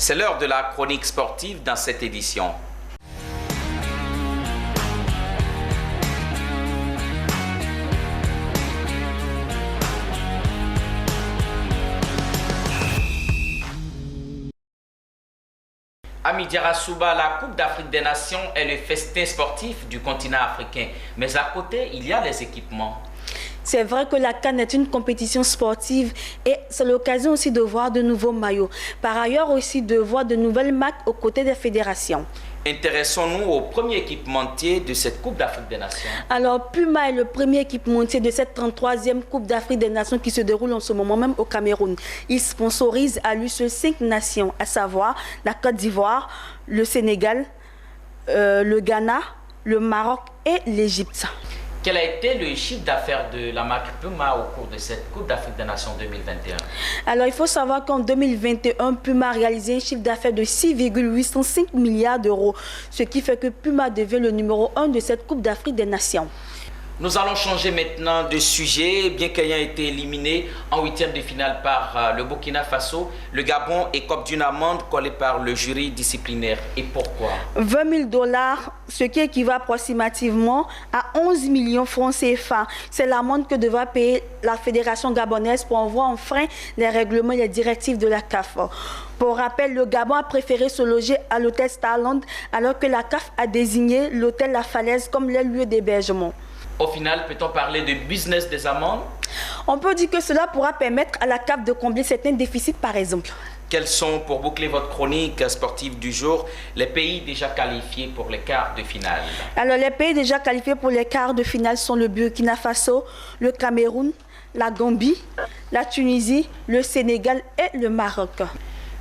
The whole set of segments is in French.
C'est l'heure de la chronique sportive dans cette édition. Ami Diarra Souba, la Coupe d'Afrique des Nations est le festin sportif du continent africain. Mais à côté, il y a les équipements. C'est vrai que la CAN est une compétition sportive et c'est l'occasion aussi de voir de nouveaux maillots. Par ailleurs aussi de voir de nouvelles marques aux côtés des fédérations. Intéressons-nous au premier équipementier de cette Coupe d'Afrique des Nations. Alors Puma est le premier équipementier de cette 33e Coupe d'Afrique des Nations qui se déroule en ce moment même au Cameroun. Il sponsorise à lui seul 5 nations, à savoir la Côte d'Ivoire, le Sénégal, le Ghana, le Maroc et l'Égypte. Quel a été le chiffre d'affaires de la marque Puma au cours de cette Coupe d'Afrique des Nations 2021? Alors, il faut savoir qu'en 2021, Puma a réalisé un chiffre d'affaires de 6,805 milliards d'euros, ce qui fait que Puma devient le numéro 1 de cette Coupe d'Afrique des Nations. Nous allons changer maintenant de sujet. Bien qu'ayant été éliminé en huitième de finale par le Burkina Faso, le Gabon écope d'une amende collée par le jury disciplinaire. Et pourquoi? 20 000 $, ce qui équivaut approximativement à 11 millions francs CFA. C'est l'amende que devra payer la fédération gabonaise pour avoir enfreint les règlements et les directives de la CAF. Pour rappel, le Gabon a préféré se loger à l'hôtel Starland alors que la CAF a désigné l'hôtel La Falaise comme le lieu d'hébergement. Au final, peut-on parler de business des amendes? On peut dire que cela pourra permettre à la CAF de combler certains déficits, par exemple. Quels sont, pour boucler votre chronique sportive du jour, les pays déjà qualifiés pour les quarts de finale? Alors, les pays déjà qualifiés pour les quarts de finale sont le Burkina Faso, le Cameroun, la Gambie, la Tunisie, le Sénégal et le Maroc.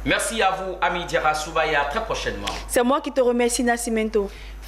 Merci à vous, Ami Diarra Souba, et à très prochainement. C'est moi qui te remercie, Nascimento.